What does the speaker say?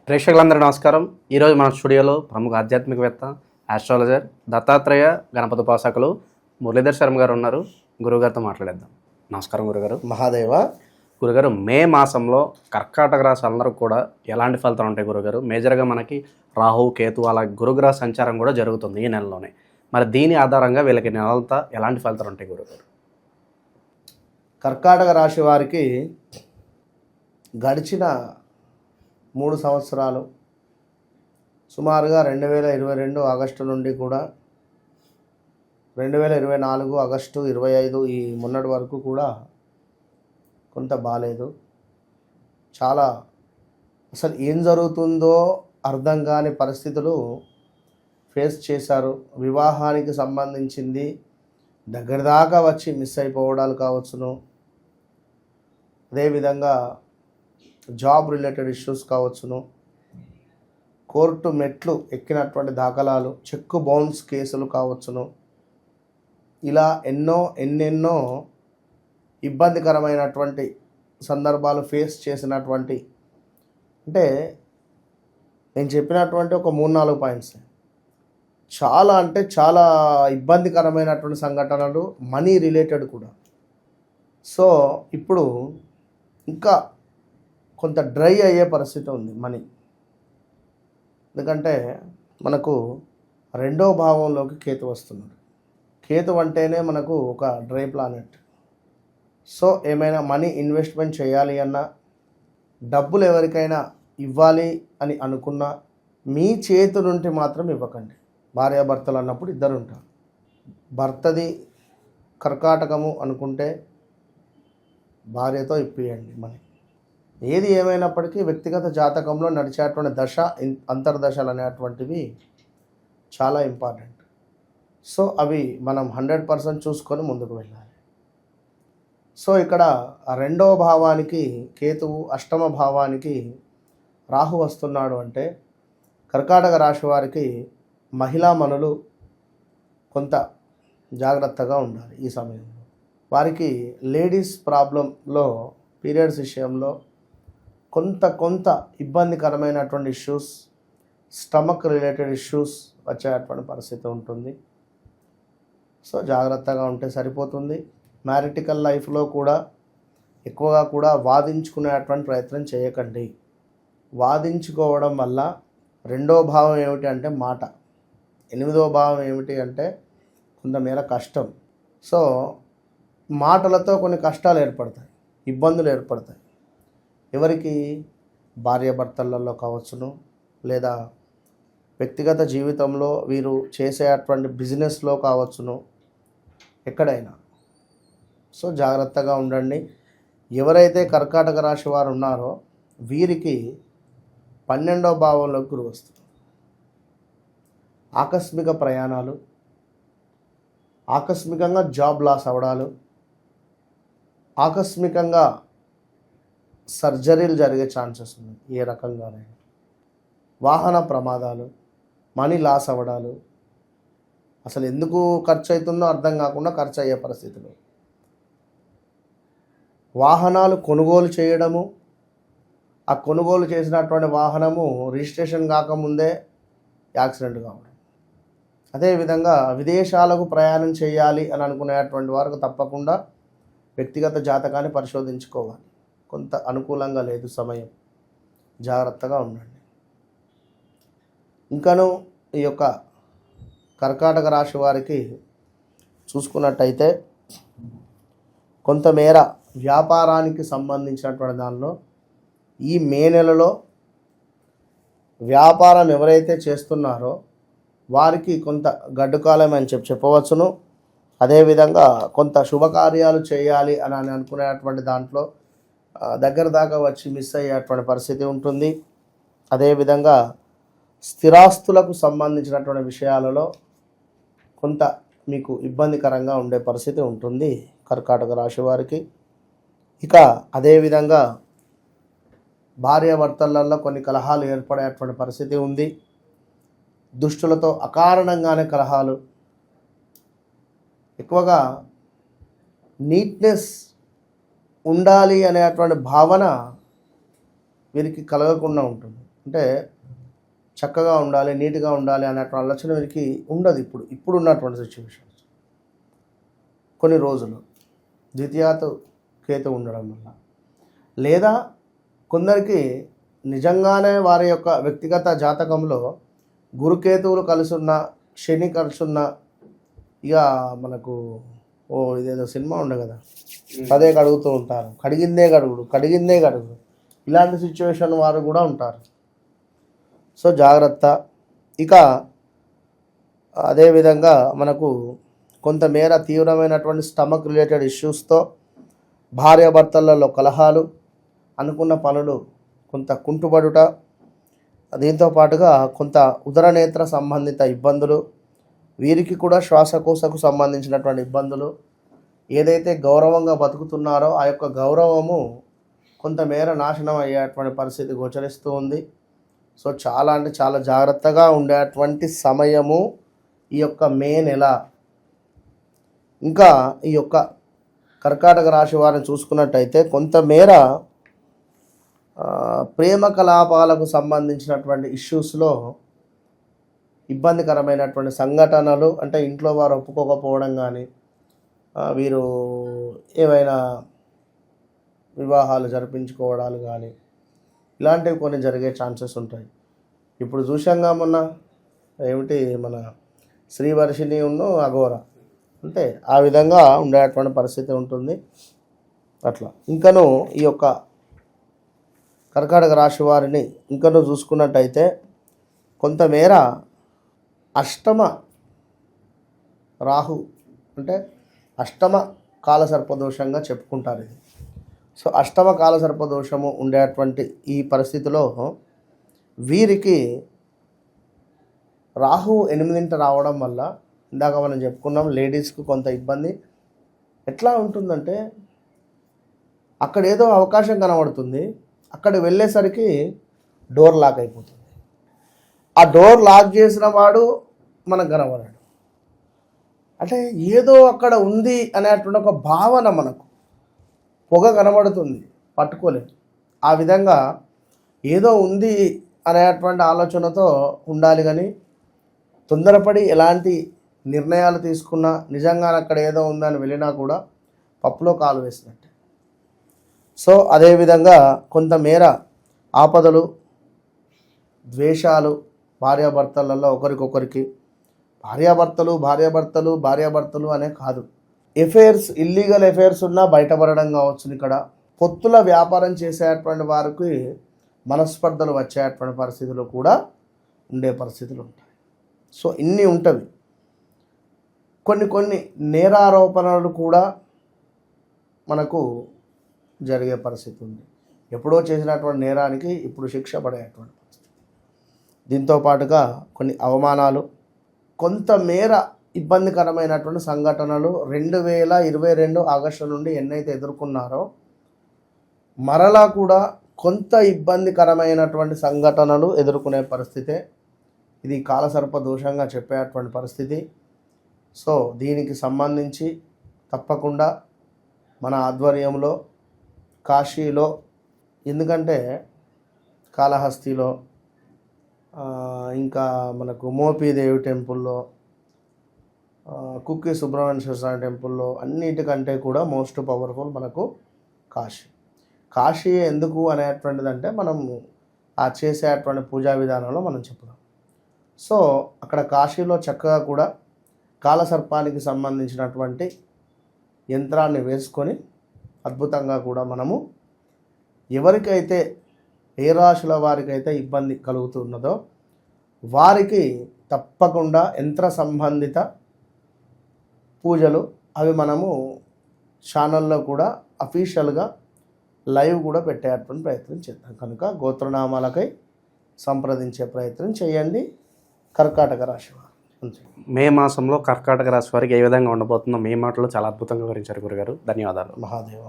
ప్రేక్షకులందరూ నమస్కారం. ఈరోజు మన స్టూడియోలో ప్రముఖ ఆధ్యాత్మికవేత్త, ఆస్ట్రాలజర్, దత్తాత్రేయ గణపతి ఉపాసకులు మురళీధర్ శర్మ గారు ఉన్నారు. గురుగారితో మాట్లాడేద్దాం. నమస్కారం గురుగారు. మహాదేవ. గురుగారు, మే మాసంలో కర్కాటక రాశి అందరూ కూడా ఎలాంటి ఫలితాలు ఉంటాయి గురుగారు? మేజర్గా మనకి రాహు, కేతు అలా గురుగ్రహ సంచారం కూడా జరుగుతుంది ఈ నెలలోనే. మరి దీని ఆధారంగా వీళ్ళకి నెలంతా ఎలాంటి ఫలితాలు ఉంటాయి గురుగారు? కర్కాటక రాశి వారికి గడిచిన 3 సంవత్సరాలు సుమారుగా 2022 ఆగస్టు నుండి కూడా 2024 ఆగస్టు 25 ఈ మొన్నటి వరకు కూడా కొంత బాలేదు. చాలా అసలు ఏం జరుగుతుందో అర్థం కాని పరిస్థితులు ఫేస్ చేశారు. వివాహానికి సంబంధించింది దగ్గర దాకా వచ్చి మిస్ అయిపోవడాలు కావచ్చును, అదేవిధంగా జాబ్ రిలేటెడ్ ఇష్యూస్ కావచ్చును, కోర్టు మెట్లు ఎక్కినటువంటి దాఖలాలు, చెక్కు బౌన్స్ కేసులు కావచ్చును, ఇలా ఎన్నెన్నో ఇబ్బందికరమైనటువంటి సందర్భాలు ఫేస్ చేసినటువంటి, అంటే నేను చెప్పినటువంటి ఒక 3-4 పాయింట్స్ చాలా అంటే చాలా ఇబ్బందికరమైనటువంటి సంఘటనలు, మనీ రిలేటెడ్ కూడా. సో ఇప్పుడు ఇంకా కొంత డ్రై అయ్యే పరిస్థితి ఉంది మనీ. ఎందుకంటే మనకు 2వ భావంలోకి కేతు వస్తున్నాడు. కేతు అంటేనే మనకు ఒక డ్రై ప్లానెట్. సో ఏమైనా మనీ ఇన్వెస్ట్మెంట్ చేయాలి అన్నా, డబ్బులు ఎవరికైనా ఇవ్వాలి అని అనుకున్నా మీ చేతి నుండి మాత్రం ఇవ్వకండి. భార్యాభర్తలు అన్నప్పుడు ఇద్దరు ఉంటారు. భర్తది కర్కాటకము అనుకుంటే భార్యతో ఇప్పియండి మనీ. ఏది ఏమైనప్పటికీ వ్యక్తిగత జాతకంలో నడిచేటువంటి దశ, అంతర్దశలు అనేటువంటివి చాలా ఇంపార్టెంట్. సో అవి మనం 100% చూసుకొని ముందుకు వెళ్ళాలి. సో ఇక్కడ 2వ భావానికి కేతువు, 8వ భావానికి రాహు వస్తున్నాడు అంటే కర్కాటక రాశి వారికి మహిళా మనులు కొంత జాగ్రత్తగా ఉండాలి. ఈ సమయంలో వారికి లేడీస్ ప్రాబ్లంలో, పీరియడ్స్ విషయంలో కొంత ఇబ్బందికరమైనటువంటి ఇష్యూస్, స్టమక్ రిలేటెడ్ ఇష్యూస్ వచ్చేటువంటి పరిస్థితి ఉంటుంది. సో జాగ్రత్తగా ఉంటే సరిపోతుంది. మ్యారిటికల్ లైఫ్లో కూడా ఎక్కువగా కూడా వాదించుకునేటువంటి ప్రయత్నం చేయకండి. వాదించుకోవడం వల్ల 2వ భావం ఏమిటి అంటే మాట, 8వ భావం ఏమిటి అంటే కొంతమేర కష్టం. సో మాటలతో కొన్ని కష్టాలు ఏర్పడతాయి, ఇబ్బందులు ఏర్పడతాయి. ఎవరికి? భార్యాభర్తలలో కావచ్చును, లేదా వ్యక్తిగత జీవితంలో వీరు చేసేటువంటి బిజినెస్లో కావచ్చును, ఎక్కడైనా. సో జాగ్రత్తగా ఉండండి. ఎవరైతే కర్కాటక రాశి వారు ఉన్నారో వీరికి 12వ భావంలోకి గురువు వస్తుంది. ఆకస్మిక ప్రయాణాలు, ఆకస్మికంగా జాబ్ లాస్ అవడాలు, ఆకస్మికంగా సర్జరీలు జరిగే ఛాన్సెస్ ఉన్నాయి. ఏ రకంగానైనా వాహన ప్రమాదాలు, మనీ లాస్ అవ్వడాలు, అసలు ఎందుకు ఖర్చు అవుతుందో అర్థం కాకుండా ఖర్చు అయ్యే పరిస్థితులు, వాహనాలు కొనుగోలు చేయడము, ఆ కొనుగోలు చేసినటువంటి వాహనము రిజిస్ట్రేషన్ కాకముందే యాక్సిడెంట్ కావడం. అదేవిధంగా విదేశాలకు ప్రయాణం చేయాలి అని అనుకునేటువంటి వారికి తప్పకుండా వ్యక్తిగత జాతకాన్ని పరిశోధించుకోవాలి. కొంత అనుకూలంగా లేదు సమయం, జాగ్రత్తగా ఉండండి. ఇంకను ఈ యొక్క కర్కాటక రాశి వారికి చూసుకున్నట్టయితే కొంతమేర వ్యాపారానికి సంబంధించినటువంటి దానిలో ఈ మే నెలలో వ్యాపారం ఎవరైతే చేస్తున్నారో వారికి కొంత గడ్డుకాలం అని చెప్పవచ్చును. అదేవిధంగా కొంత శుభకార్యాలు చేయాలి అని అనుకునేటువంటి దాంట్లో దగ్గర దాకా వచ్చి మిస్ అయ్యేటువంటి పరిస్థితి ఉంటుంది. అదేవిధంగా స్థిరాస్తులకు సంబంధించినటువంటి విషయాలలో కొంత మీకు ఇబ్బందికరంగా ఉండే పరిస్థితి ఉంటుంది కర్కాటక రాశి వారికి. ఇక అదేవిధంగా భార్యాభర్తలలో కొన్ని కలహాలు ఏర్పడేటువంటి పరిస్థితి ఉంది. దుష్టులతో అకారణంగానే కలహాలు, ఎక్కువగా నీట్నెస్ ఉండాలి అనేటువంటి భావన వీరికి కలగకుండా ఉంటుంది. అంటే చక్కగా ఉండాలి, నీట్గా ఉండాలి అనేటువంటి ఆలోచన వీరికి ఉండదు. ఇప్పుడు ఉన్నటువంటి సిచ్యువేషన్స్ కొన్ని రోజులు ద్వితీయాతు కేతు ఉండడం వల్ల, లేదా కొందరికి నిజంగానే వారి యొక్క వ్యక్తిగత జాతకంలో గురుకేతువులు కలిసున్న, శని కలిసున్న, ఇక మనకు ఇదేదో సినిమా ఉండే కదా, అదే కడుగుతూ ఉంటారు, కడిగిందే గడుగుడు ఇలాంటి సిచ్యువేషన్ వారు కూడా ఉంటారు. సో జాగ్రత్త. ఇక అదేవిధంగా మనకు కొంతమేర తీవ్రమైనటువంటి స్టమక్ రిలేటెడ్ ఇష్యూస్తో భార్యాభర్తలలో కలహాలు, అనుకున్న పనులు కొంత కుంటుపడుట, దీంతో పాటుగా కొంత ఉదరనేత్ర సంబంధిత ఇబ్బందులు, వీరికి కూడా శ్వాసకోశకు సంబంధించినటువంటి ఇబ్బందులు, ఏదైతే గౌరవంగా బతుకుతున్నారో ఆ యొక్క గౌరవము కొంతమేర నాశనం అయ్యేటువంటి పరిస్థితి గోచరిస్తూ ఉంది. సో చాలా అంటే చాలా జాగ్రత్తగా ఉండేటువంటి సమయము ఈ యొక్క మే నెల. ఇంకా ఈ యొక్క కర్కాటక రాశి వారిని చూసుకున్నట్టయితే కొంతమేర ప్రేమ కలాపాలకు సంబంధించినటువంటి ఇష్యూస్లో ఇబ్బందికరమైనటువంటి సంఘటనలు, అంటే ఇంట్లో వారు ఒప్పుకోకపోవడం కానీ, వీరు ఏవైనా వివాహాలు జరిపించుకోవడాలు కానీ, ఇలాంటివి కొన్ని జరిగే ఛాన్సెస్ ఉంటాయి. ఇప్పుడు చూసాంగా మొన్న మన శ్రీవర్షిని అఘోర, అంటే ఆ విధంగా ఉండేటువంటి పరిస్థితి ఉంటుంది. అట్లా ఇంకను ఈ యొక్క కర్కాటక రాశి వారిని ఇంకను చూసుకున్నట్టయితే కొంతమేర అష్టమ రాహు, అంటే అష్టమ కాలసర్పదోషంగా చెప్పుకుంటారు ఇది. సో అష్టమ కాలసర్పదోషము ఉండేటువంటి ఈ పరిస్థితిలో వీరికి రాహు 8ంట రావడం వల్ల, ఇందాక మనం చెప్పుకున్నాం, లేడీస్కు కొంత ఇబ్బంది. ఎట్లా ఉంటుందంటే అక్కడ ఏదో అవకాశం కనబడుతుంది, అక్కడ వెళ్ళేసరికి డోర్ లాక్ అయిపోతుంది. ఆ డోర్ లాక్ చేసిన వాడు మనకు కనబడాడు. అంటే ఏదో అక్కడ ఉంది అనేటువంటి ఒక భావన, మనకు పొగ కనబడుతుంది, పట్టుకోలేదు. ఆ విధంగా ఏదో ఉంది అనేటువంటి ఆలోచనతో ఉండాలి. కానీ తొందరపడి ఎలాంటి నిర్ణయాలు తీసుకున్నా, నిజంగా అక్కడ ఏదో ఉందని వెళ్ళినా కూడా పప్పులో కాలు వేసినట్టే. సో అదేవిధంగా కొంతమేర ఆపదలు, ద్వేషాలు భార్యాభర్తలలో ఒకరికొకరికి, భార్యాభర్తలు అనే కాదు, ఎఫైర్స్, ఇల్లీగల్ ఎఫైర్స్ ఉన్నా బయటపడడం కావచ్చు. ఇక్కడ పొత్తుల వ్యాపారం చేసేటువంటి వారికి మనస్పర్ధలు వచ్చేటువంటి పరిస్థితులు కూడా ఉండే పరిస్థితులు ఉంటాయి. సో ఇన్ని ఉంటవి. కొన్ని నేరారోపణలు కూడా మనకు జరిగే పరిస్థితి ఉంది. ఎప్పుడో చేసినటువంటి నేరానికి ఇప్పుడు శిక్ష పడేటువంటి పరిస్థితి. దీంతో పాటుగా కొన్ని అవమానాలు, కొంతమేర ఇబ్బందికరమైనటువంటి సంఘటనలు 2022 ఆగస్టు నుండి ఎన్నైతే ఎదుర్కొన్నారో, మరలా కూడా కొంత ఇబ్బందికరమైనటువంటి సంఘటనలు ఎదుర్కొనే పరిస్థితే. ఇది కాలసర్ప దోషంగా చెప్పేటువంటి పరిస్థితి. సో దీనికి సంబంధించి తప్పకుండా మన ఆధ్వర్యంలో కాశీలో, ఎందుకంటే కాళహస్తిలో, ఇంకా మనకు మోపీదేవి టెంపుల్లో, కుక్కి సుబ్రహ్మణ్య స్వామి టెంపుల్లో, అన్నిటికంటే కూడా మోస్ట్ పవర్ఫుల్ మనకు కాశీ ఎందుకు అనేటువంటిది అంటే మనం ఆ చేసేటువంటి పూజా విధానంలో మనం చెప్పుదాం. సో అక్కడ కాశీలో చక్కగా కూడా కాలసర్పానికి సంబంధించినటువంటి యంత్రాన్ని వేసుకొని అద్భుతంగా కూడా మనము ఎవరికైతే, ఏ రాశుల వారికైతే ఇబ్బంది కలుగుతున్నదో వారికి తప్పకుండా యంత్ర సంబంధిత పూజలు అవి మనము ఛానల్లో కూడా అఫీషియల్గా లైవ్ కూడా పెట్టేటువంటి ప్రయత్నం చేద్దాం. కనుక గోత్రనామాలకై సంప్రదించే ప్రయత్నం చేయండి. కర్కాటక రాశి వారు మే మాసంలో కర్కాటక రాశి వారికి ఏ విధంగా ఉండబోతుందో మే మాటలో చాలా అద్భుతంగా వివరించారు గురుగారు. ధన్యవాదాలు. మహాదేవ.